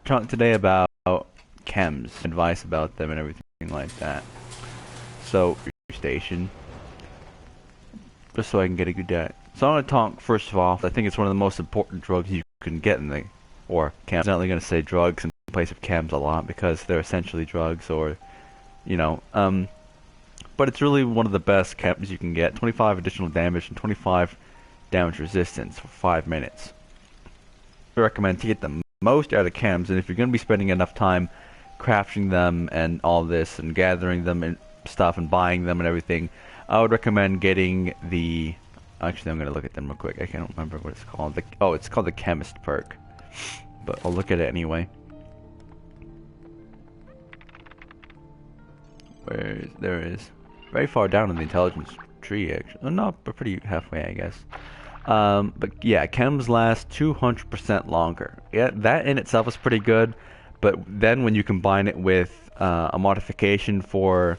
talk today about chems, advice about them and everything like that. So, your station, just so I can get a good diet. So I'm going to talk first of all, I think it's one of the most important drugs you can get in the, or chems. I'm definitely going to say drugs in place of chems a lot because they're essentially drugs or, you know, but it's really one of the best chems you can get. 25 additional damage and 25 damage resistance for 5 minutes. I recommend to get the most out of chems, and if you're going to be spending enough time crafting them and all this and gathering them and stuff and buying them and everything, I would recommend getting the... Actually, I'm going to look at them real quick. I can't remember what it's called. Oh, it's called the Chemist perk. But I'll look at it anyway. There it is. Very far down in the intelligence tree, actually. Oh, no, but pretty halfway, I guess. But yeah, chems last 200% longer. Yeah, that in itself is pretty good. But then when you combine it with a modification for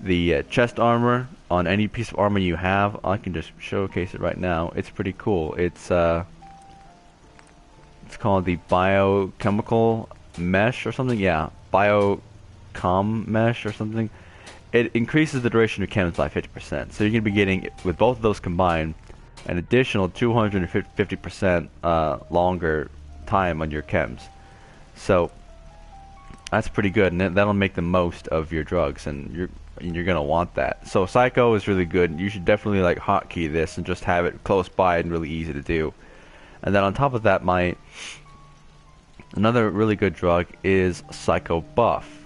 the chest armor on any piece of armor you have, I can just showcase it right now. It's pretty cool. It's called the biochemical mesh or something. Yeah, biocom mesh or something. It increases the duration of chems by 50%. So you're gonna be getting, with both of those combined, an additional 250% longer time on your chems. So that's pretty good, and that'll make the most of your drugs, and you're gonna want that. So Psycho is really good. You should definitely like hotkey this and just have it close by and really easy to do. And then on top of that, another really good drug is Psycho Buff.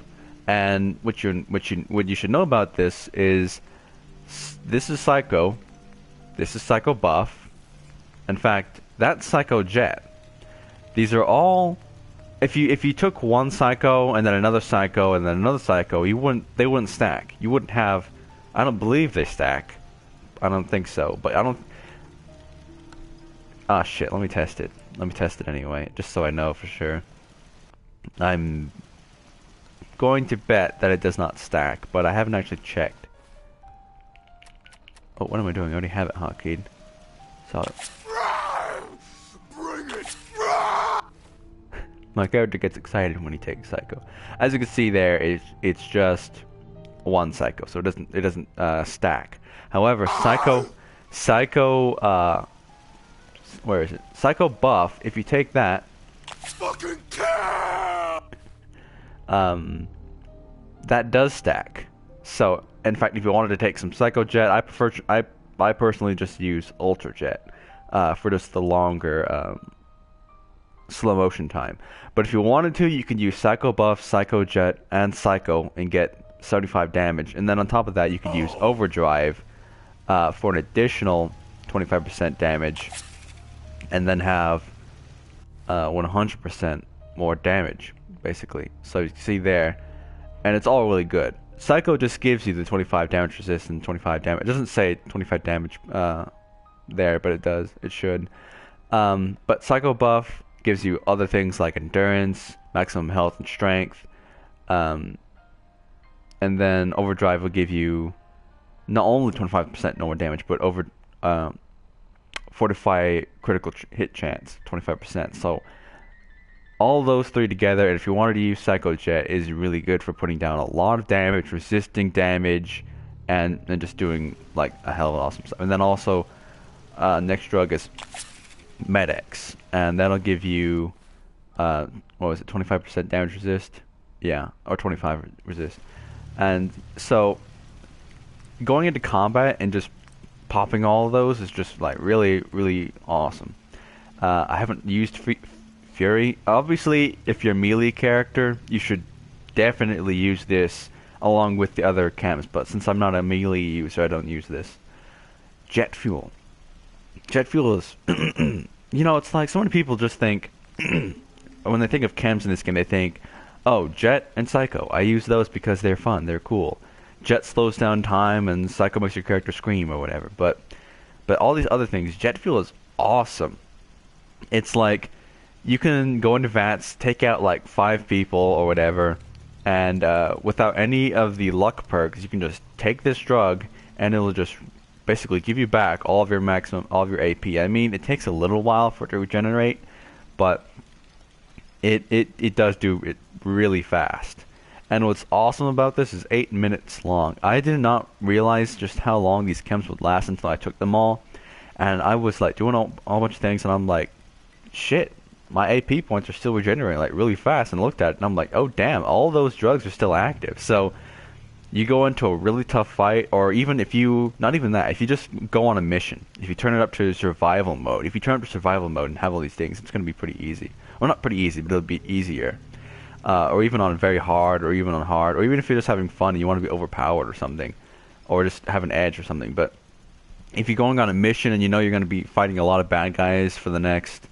And what you should know about this is Psycho, this is Psycho Buff. In fact, that's Psycho Jet. These are all, if you took one Psycho and then another Psycho and then another Psycho, they wouldn't stack. You wouldn't have, I don't believe they stack. I don't think so, but I don't. Ah shit, let me test it. Let me test it anyway, just so I know for sure. I'm going to bet that it does not stack, but I haven't actually checked. Oh, what am I doing? I already have it hotkeyed. So Bring it. my character gets excited when he takes Psycho. As you can see there, it's just one Psycho, so it doesn't stack. However, where is it? Psycho Buff. If you take that, Fucking kill! that does stack. So, in fact, if you wanted to take some Psycho Jet, I personally just use Ultra Jet for just the longer slow motion time. But if you wanted to, you could use Psycho Buff, Psycho Jet, and Psycho and get 75 damage. And then on top of that, you could use Overdrive for an additional 25% damage, and then have 100% more damage, basically. So you can see there, and it's all really good. Psycho just gives you the 25 damage resist and 25 damage. It doesn't say 25 damage there, but it does. It should. But Psycho Buff gives you other things like endurance, maximum health and strength, and then Overdrive will give you not only 25% no more damage, but fortify critical hit chance 25%. So all those three together, and if you wanted to use Psycho Jet, is really good for putting down a lot of damage, resisting damage, and just doing like a hell of awesome stuff. And then also next drug is Med-X, and that'll give you what was it, 25% damage resist? Yeah, or 25 resist. And so going into combat and just popping all of those is just like really, really awesome. I haven't used Fury. Obviously, if you're a melee character, you should definitely use this along with the other chems, but since I'm not a melee user, I don't use this. Jet Fuel. Jet Fuel is, you know, it's like so many people just think, when they think of chems in this game, they think, oh, Jet and Psycho. I use those because they're fun, they're cool. Jet slows down time and Psycho makes your character scream or whatever. But all these other things, Jet Fuel is awesome. It's like you can go into VATS, take out like 5 people or whatever, and without any of the luck perks, you can just take this drug and it'll just basically give you back all of your maximum, all of your AP. I mean, it takes a little while for it to regenerate, but It does do it really fast. And what's awesome about this is 8 minutes long. I did not realize just how long these chems would last until I took them all. And I was like doing all bunch of things, and I'm like, shit, my AP points are still regenerating like really fast. And I looked at it, and I'm like, oh damn, all those drugs are still active. So you go into a really tough fight, or even if you, not even that, if you just go on a mission, if you turn it up to survival mode, if you turn up to survival mode and have all these things, it's going to be pretty easy. Well, not pretty easy, but it'll be easier. Or even on very hard, or even on hard, or even if you're just having fun and you want to be overpowered or something, or just have an edge or something. But if you're going on a mission and you know you're going to be fighting a lot of bad guys for the next,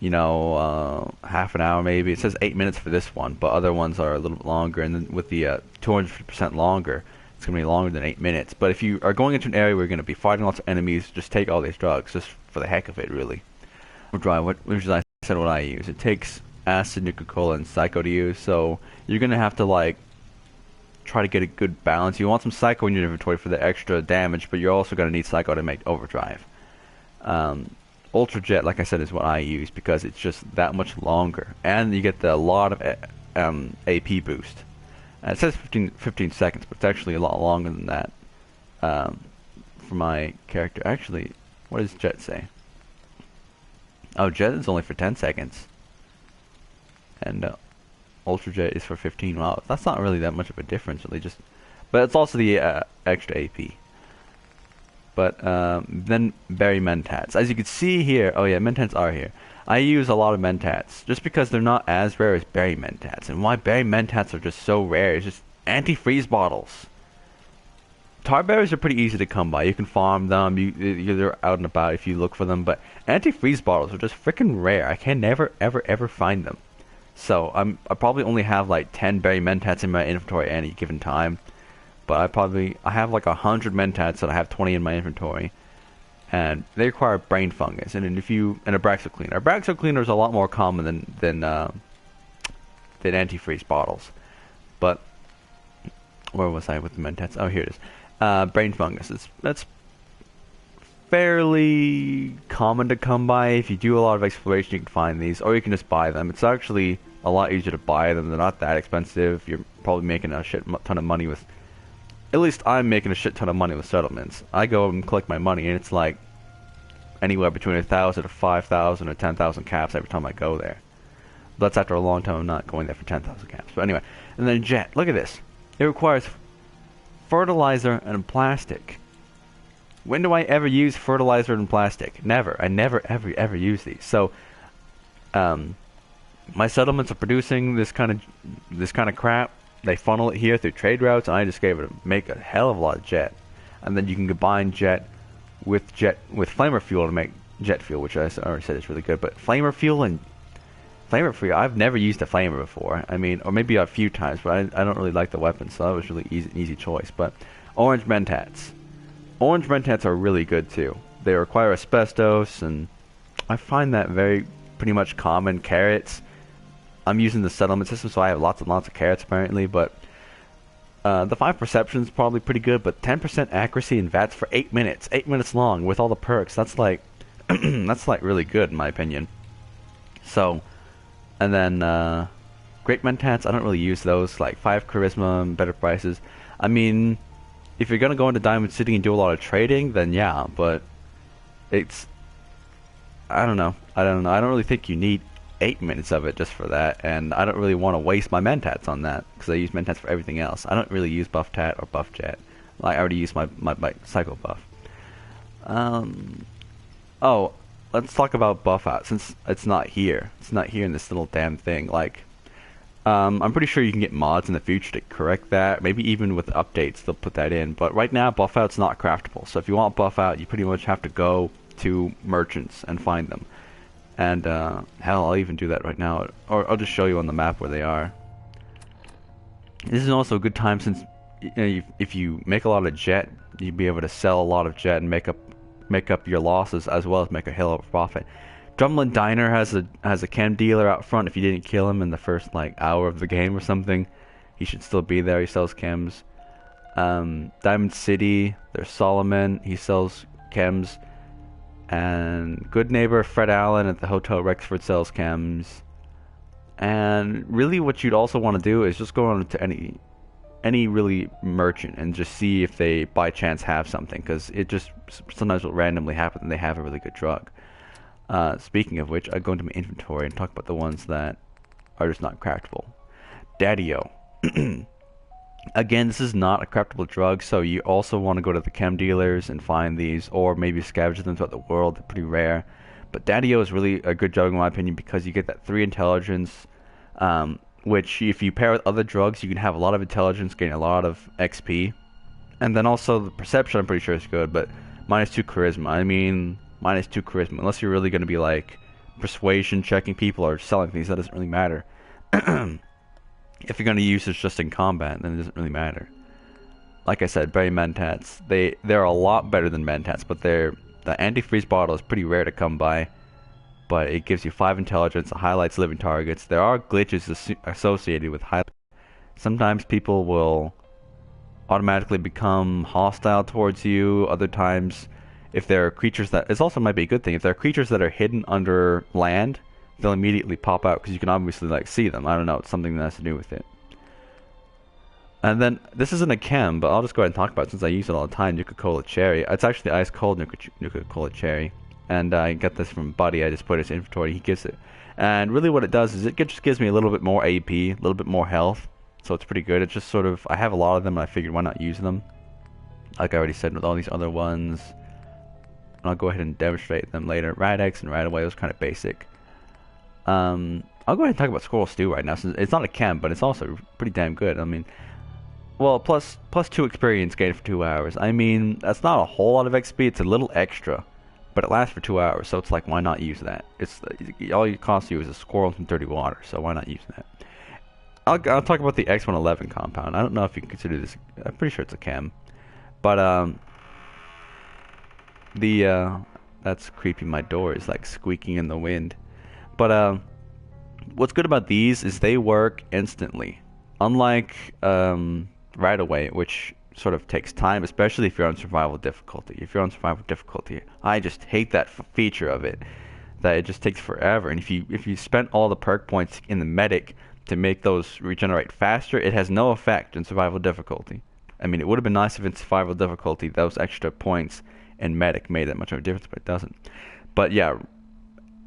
half an hour maybe. It says 8 minutes for this one, but other ones are a little bit longer. And then with the 250% longer, it's going to be longer than 8 minutes. But if you are going into an area where you're going to be fighting lots of enemies, just take all these drugs, just for the heck of it, really. Which is I said what I use. It takes acid, Nuka-Cola, and Psycho to use, so you're going to have to, like, try to get a good balance. You want some Psycho in your inventory for the extra damage, but you're also going to need Psycho to make Overdrive. Ultra Jet, like I said, is what I use because it's just that much longer, and you get a lot of AP boost. It says 15 seconds, but it's actually a lot longer than that for my character. Actually, what does Jet say? Oh, Jet is only for 10 seconds, and Ultra Jet is for 15. Wow, that's not really that much of a difference, really. But it's also the extra AP. But then berry mentats. As you can see here, oh yeah, mentats are here. I use a lot of mentats just because they're not as rare as berry mentats. And why berry mentats are just so rare is just antifreeze bottles. Tar berries are pretty easy to come by. You can farm them. They're out and about if you look for them. But antifreeze bottles are just freaking rare. I can never ever find them. So I probably only have like 10 berry mentats in my inventory at any given time. But I have like 100 mentats and I have 20 in my inventory, and they require brain fungus and a Abraxo cleaner. Abraxo cleaner is a lot more common than antifreeze bottles. But where was I with the mentats? Oh, here it is. Brain fungus. That's fairly common to come by. If you do a lot of exploration, you can find these, or you can just buy them. It's actually a lot easier to buy them. They're not that expensive. You're probably making a shit ton of money with. At least I'm making a shit ton of money with settlements. I go and collect my money, and it's like anywhere between 1,000 to 5,000 or 10,000 caps every time I go there. But that's after a long time of not going there for 10,000 caps. But anyway, and then Jet. Look at this. It requires fertilizer and plastic. When do I ever use fertilizer and plastic? Never. I never ever use these. So, my settlements are producing this kind of crap. They funnel it here through trade routes, and I just gave it make a hell of a lot of jet. And then you can combine jet with flamer fuel to make jet fuel, which I already said is really good. But flamer fuel, I've never used a flamer before. I mean, or maybe a few times, but I don't really like the weapon, so that was really easy choice. But orange mentats. Orange mentats are really good too. They require asbestos, and I find that pretty much common. Carrots. I'm using the settlement system, so I have lots and lots of carrots apparently, but the 5 perception is probably pretty good, but 10% accuracy in VATS for 8 minutes. 8 minutes long with all the perks. That's like that's like really good in my opinion. So, and then great mentats, I don't really use those. Like 5 charisma and better prices. I mean, if you're gonna go into Diamond City and do a lot of trading, then yeah, but I don't know. I don't really think you need 8 minutes of it just for that, and I don't really want to waste my mentats on that because I use mentats for everything else. I don't really use buff tat or buff jet. Like, I already used my psycho buff. Oh, let's talk about buff out since it's not here. It's not here in this little damn thing. Like, I'm pretty sure you can get mods in the future to correct that. Maybe even with updates they'll put that in. But right now buff out's not craftable. So if you want buff out, you pretty much have to go to merchants and find them. And hell, I'll even do that right now, or I'll just show you on the map where they are. This is also a good time since if you make a lot of jet, you'd be able to sell a lot of jet and make up your losses as well as make a hell of a profit. Drumlin Diner has a chem dealer out front. If you didn't kill him in the first like hour of the game or something, he should still be there. He sells chems. Diamond City, there's Solomon. He sells chems. And good neighbor Fred Allen at the Hotel Rexford sells chems. And really what you'd also want to do is just go on to any really merchant and just see if they by chance have something, because it just sometimes will randomly happen and they have a really good drug. Speaking of which, I go into my inventory and talk about the ones that are just not craftable. Daddy-O. Again, this is not a craftable drug, so you also want to go to the chem dealers and find these, or maybe scavenge them throughout the world. They're pretty rare. But Daddy-O is really a good drug in my opinion because you get that 3 intelligence, which if you pair with other drugs, you can have a lot of intelligence, gain a lot of XP. And then also the perception, I'm pretty sure is good, but -2 charisma. I mean, -2 charisma. Unless you're really going to be like persuasion, checking people, or selling things, that doesn't really matter. If you're going to use this just in combat, then it doesn't really matter. Like I said, berry mentats, they're a lot better than mentats, but the antifreeze bottle is pretty rare to come by. But it gives you 5 intelligence, it highlights living targets. There are glitches associated with highlight. Sometimes people will automatically become hostile towards you. Other times, if there are creatures that... It also might be a good thing. If there are creatures that are hidden under land, they'll immediately pop out because you can obviously like see them. I don't know, it's something that has to do with it. And then, this isn't a chem, but I'll just go ahead and talk about it since I use it all the time, Nuka-Cola Cherry. It's actually ice cold Nuka-Cola Cherry. And I got this from Buddy, I just put his inventory, he gives it. And really what it does is it just gives me a little bit more AP, a little bit more health. So it's pretty good. It's just sort of, I have a lot of them and I figured why not use them. Like I already said with all these other ones. And I'll go ahead and demonstrate them later. Rad-X and Rad-Away, those kind of basic. I'll go ahead and talk about Squirrel Stew right now, since it's not a chem, but it's also pretty damn good. I mean, well, plus 2 experience gain for 2 hours. I mean, that's not a whole lot of XP, it's a little extra. But it lasts for 2 hours, so it's like, why not use that? It's all it costs you is a squirrel and some dirty water, so why not use that? I'll talk about the X111 compound. I don't know if you can consider this. I'm pretty sure it's a chem, but that's creepy. My door is like squeaking in the wind. But what's good about these is they work instantly, unlike right away, which sort of takes time, especially if you're on survival difficulty. If you're on survival difficulty, I just hate that feature of it, that it just takes forever. And if you spent all the perk points in the medic to make those regenerate faster, it has no effect in survival difficulty. I mean, it would have been nice if in survival difficulty those extra points in medic made that much of a difference, but it doesn't. But yeah,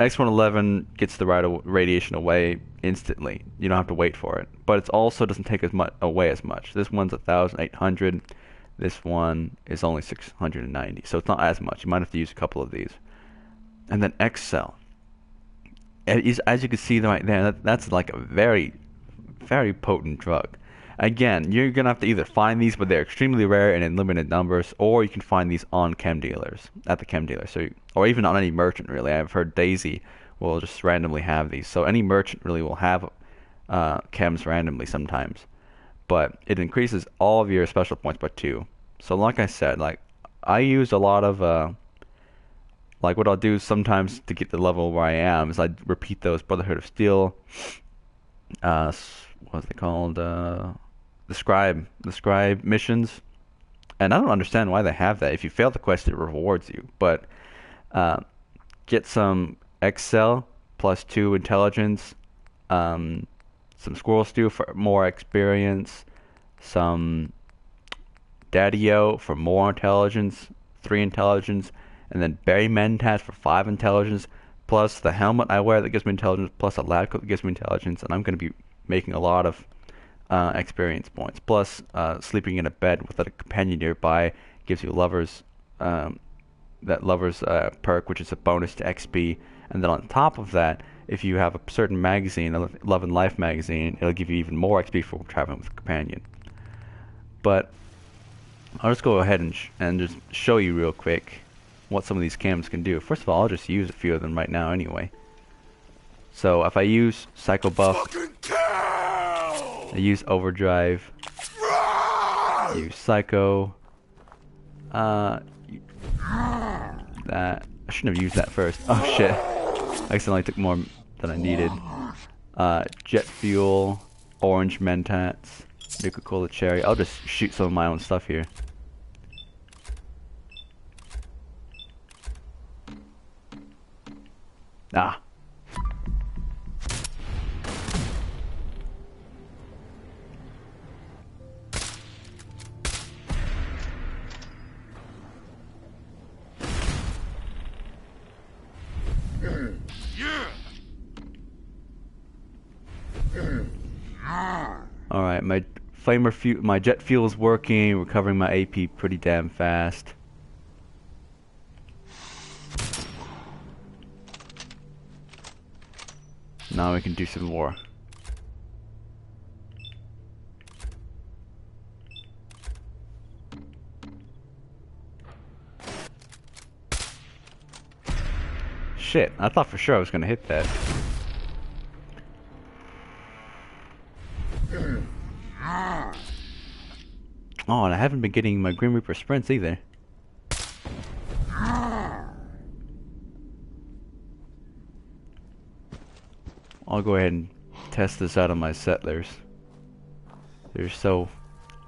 X111 gets the radiation away instantly. You don't have to wait for it. But it also doesn't take as much away as much. This one's 1,800. This one is only 690. So it's not as much. You might have to use a couple of these. And then X-Cell. As you can see right there, that's like a very, very potent drug. Again, you're going to have to either find these, but they're extremely rare and in limited numbers, or you can find these on chem dealers, at the chem dealer, or even on any merchant, really. I've heard Daisy will just randomly have these. So any merchant really will have chems randomly sometimes. But it increases all of your special points by 2. So like I said, like I use a lot of, like what I'll do sometimes to get the level where I am is I repeat those Brotherhood of Steel, what's it called, the scribe missions. And I don't understand why they have that. If you fail the quest, it rewards you. But get some X-Cell plus 2 intelligence, some Squirrel Stew for more experience, some Daddy-O for more intelligence, 3 intelligence, and then Berry Mentat for 5 intelligence, plus the helmet I wear that gives me intelligence, plus a lab coat that gives me intelligence, and I'm going to be making a lot of experience points. Plus, sleeping in a bed with a companion nearby gives you lovers, that lovers perk, which is a bonus to XP. And then on top of that, if you have a certain magazine, a Love and Life magazine, it'll give you even more XP for traveling with a companion. But I'll just go ahead and just show you real quick what some of these cams can do. First of all, I'll just use a few of them right now anyway. So if I use Psycho Buff, I use Overdrive, I use Psycho, that, I shouldn't have used that first. Oh shit, I accidentally took more than I needed. Jet Fuel, Orange Mentats, Nuka-Cola Cherry. I'll just shoot some of my own stuff here. Alright, my jet fuel is working, recovering my AP pretty damn fast. Now we can do some more. Shit, I thought for sure I was gonna hit that. Oh, and I haven't been getting my Grim Reaper sprints either. I'll go ahead and test this out on my settlers. They're so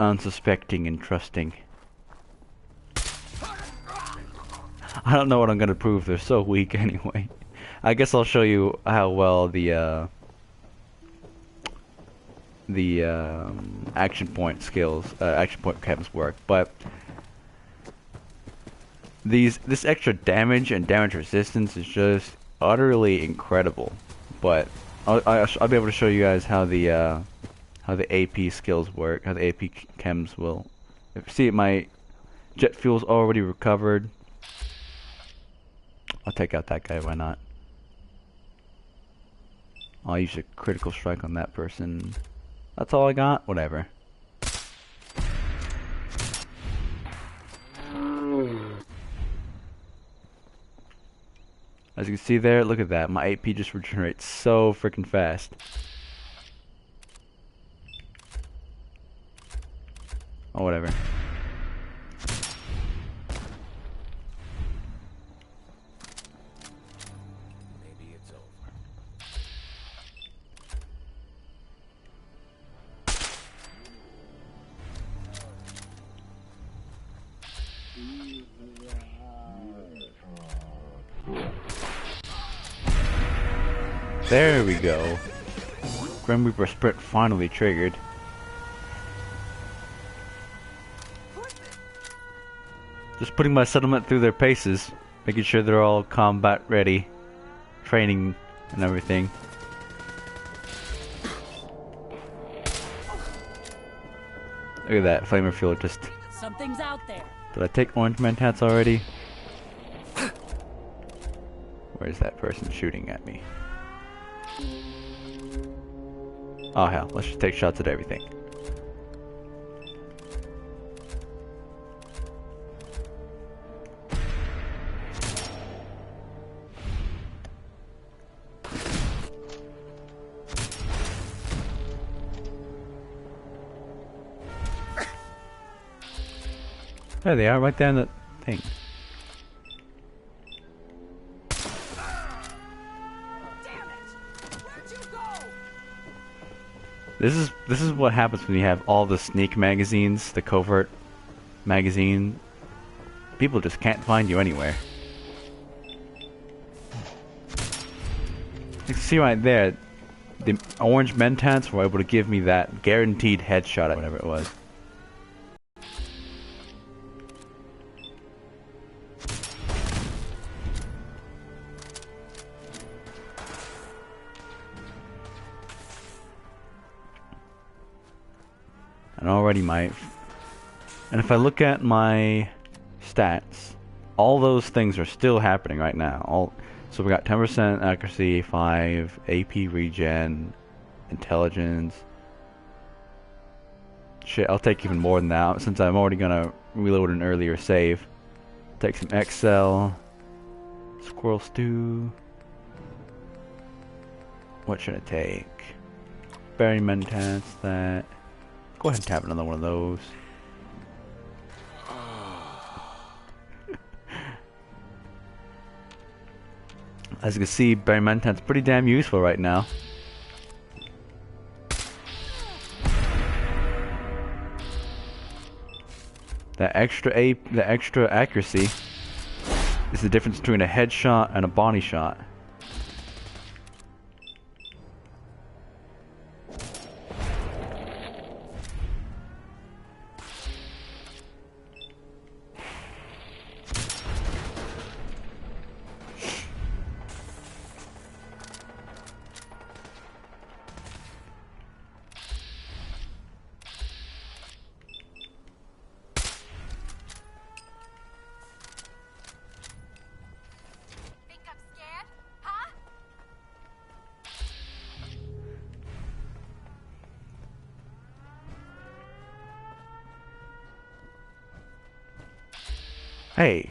unsuspecting and trusting. I don't know what I'm gonna prove, they're so weak anyway. I guess I'll show you how well the action point skills, action point chems work, but this extra damage and damage resistance is just utterly incredible. But I'll be able to show you guys how the AP skills work, how the AP chems will. See, my jet fuel's already recovered. I'll take out that guy, why not? I'll use a critical strike on that person. That's all I got? Whatever. As you can see there, look at that. My AP just regenerates so freaking fast. Oh, whatever. Maybe it's over. There we go. Grim Reaper sprint finally triggered. Just putting my settlement through their paces, making sure they're all combat ready, training and everything. Look at that, flamer fuel just... Something's out there. Did I take orange mentats already? Where's that person shooting at me? Oh hell, let's just take shots at everything. There they are, right there in the thing. This is what happens when you have all the sneak magazines, the covert magazine. People just can't find you anywhere. You can see right there, the orange mentats were able to give me that guaranteed headshot at whatever it was. And already and if I look at my stats, all those things are still happening right now. So we got 10% accuracy, 5 AP regen, intelligence. Shit, I'll take even more than that since I'm already gonna reload an earlier save. Take some XL, squirrel stew. What should I take? Berry mentats, that. Go ahead and tap another one of those. As you can see, berry mentat's pretty damn useful right now. The extra accuracy is the difference between a headshot and a body shot. Hey,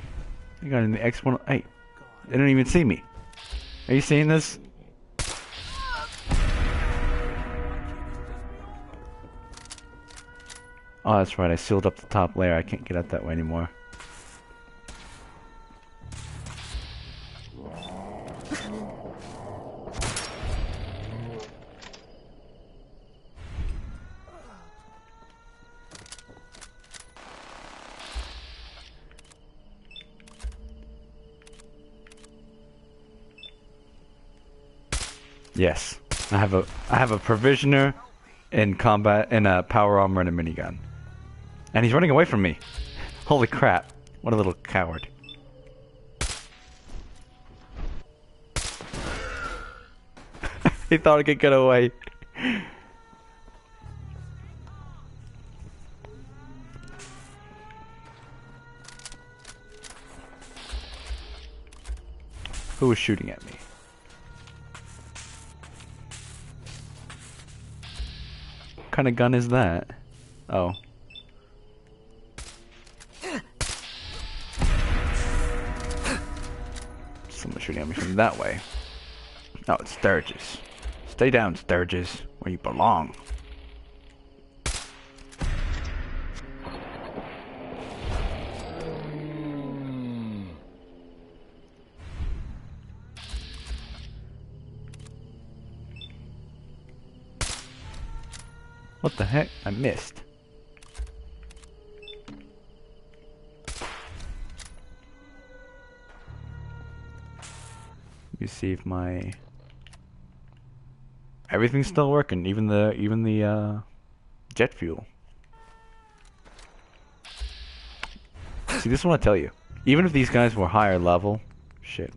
you got in the X1. Hey, they didn't even see me. Are you seeing this? Oh, that's right. I sealed up the top layer. I can't get out that way anymore. Yes, I have a provisioner in combat in a power armor and a minigun, and he's running away from me. Holy crap! What a little coward. He thought he could get away. Who was shooting at me? What kind of gun is that? Oh. Someone shooting at me from that way. Oh, it's Sturgis. Stay down, Sturgis, where you belong. What the heck? I missed. You see if my everything's still working, even the jet fuel. See, this is what I tell you. Even if these guys were higher level, shit.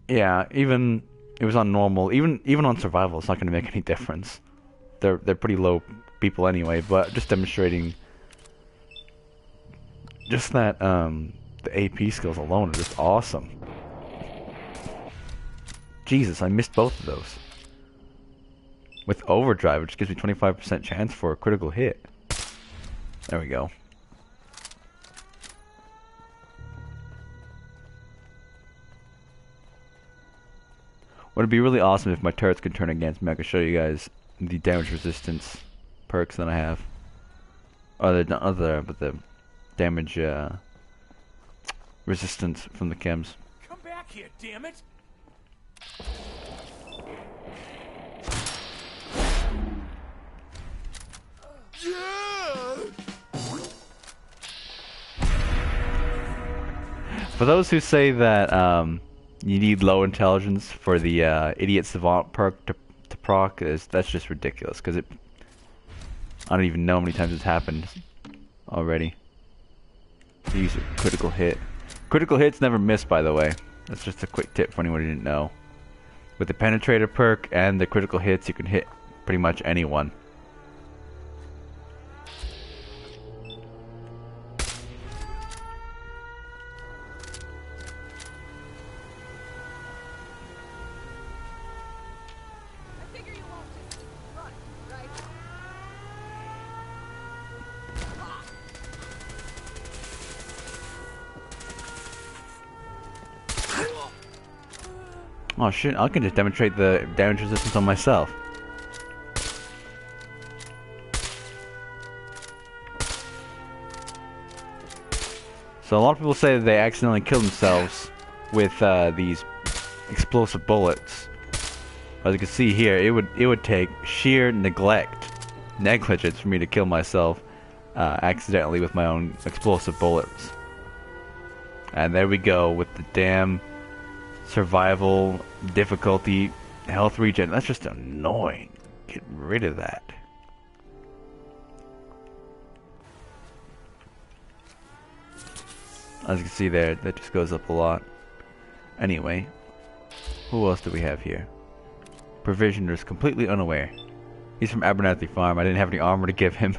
Yeah, even it was on normal, even on survival, it's not going to make any difference. They're pretty low people anyway, but just demonstrating just that the AP skills alone are just awesome. Jesus, I missed both of those. With overdrive, which gives me 25% chance for a critical hit. There we go. Would it be really awesome if my turrets could turn against me? I could show you guys the damage resistance perks that I have. Oh, not other, but the damage resistance from the chems. Come back here, damn it! For those who say that you need low intelligence for the idiot savant perk to proc, that's just ridiculous. Because I don't even know how many times it's happened already. Use a critical hit. Critical hits never miss, by the way. That's just a quick tip for anyone who didn't know. With the penetrator perk and the critical hits, you can hit pretty much anyone. Oh shit, I can just demonstrate the damage resistance on myself. So a lot of people say that they accidentally kill themselves with these explosive bullets. As you can see here, it would take sheer negligence for me to kill myself accidentally with my own explosive bullets. And there we go with the damn survival difficulty health regen. That's just annoying. Get rid of that. As you can see there, that just goes up a lot. Anyway, who else do we have here? Provisioner's completely unaware. He's from Abernathy Farm. I didn't have any armor to give him.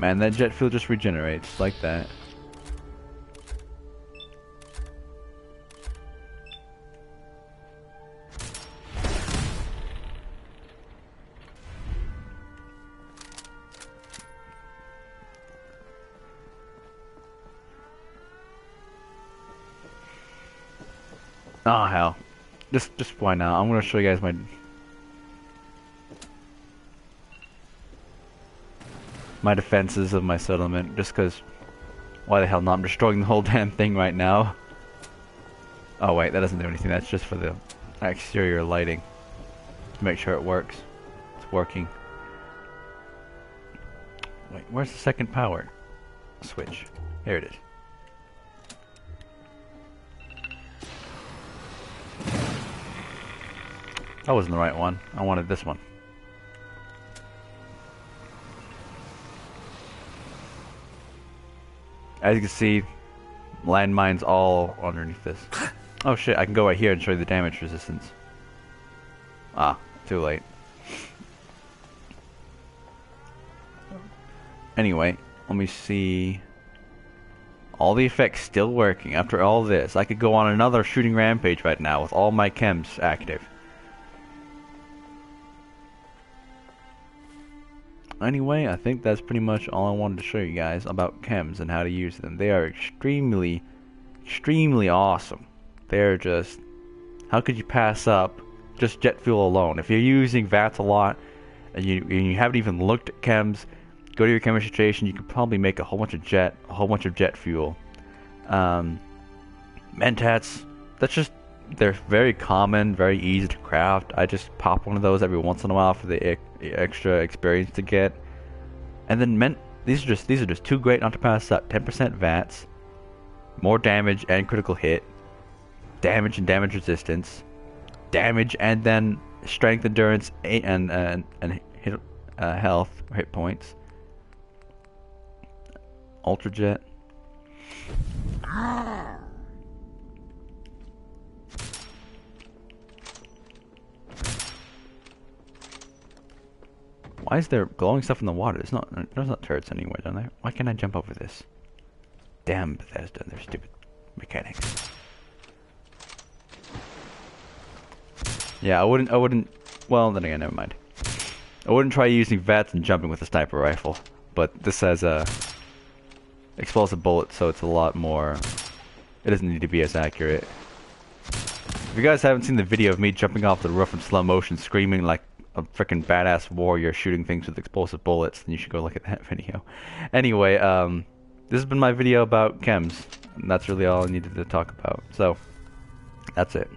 Man, that jet fuel just regenerates like that. Oh hell. Just why not? I'm gonna show you guys my defenses of my settlement, just cause why the hell not? I'm destroying the whole damn thing right now. Oh wait, that doesn't do anything, that's just for the exterior lighting. To make sure it works. It's working. Wait, where's the second power switch? Here it is. That wasn't the right one. I wanted this one. As you can see, landmines all underneath this. Oh shit, I can go right here and show you the damage resistance. Ah, too late. Anyway, let me see. All the effects still working after all this. I could go on another shooting rampage right now with all my chems active. Anyway, I think that's pretty much all I wanted to show you guys about chems and how to use them. They are extremely awesome. They're just... how could you pass up just jet fuel alone? If you're using VATS a lot and you haven't even looked at chems, go to your chemistry station. You could probably make a whole bunch of jet fuel. Mentats, they're very common, very easy to craft. I just pop one of those every once in a while for the extra experience to get. And then these are just too great not to pass up. 10% VATS, more damage and critical hit, damage and damage resistance, damage and then strength, endurance, and hit, health, hit points. Ultra jet. Why is there glowing stuff in the water? There's not turrets anywhere down there. Why can't I jump over this? Damn Bethesda and their stupid mechanics. Yeah, I wouldn't, well then again, never mind. I wouldn't try using VATS and jumping with a sniper rifle, but this has a explosive bullet, so it's a lot more, it doesn't need to be as accurate. If you guys haven't seen the video of me jumping off the roof in slow motion screaming like a freaking badass warrior shooting things with explosive bullets, then you should go look at that video. Anyway, this has been my video about chems, and that's really all I needed to talk about. So, that's it.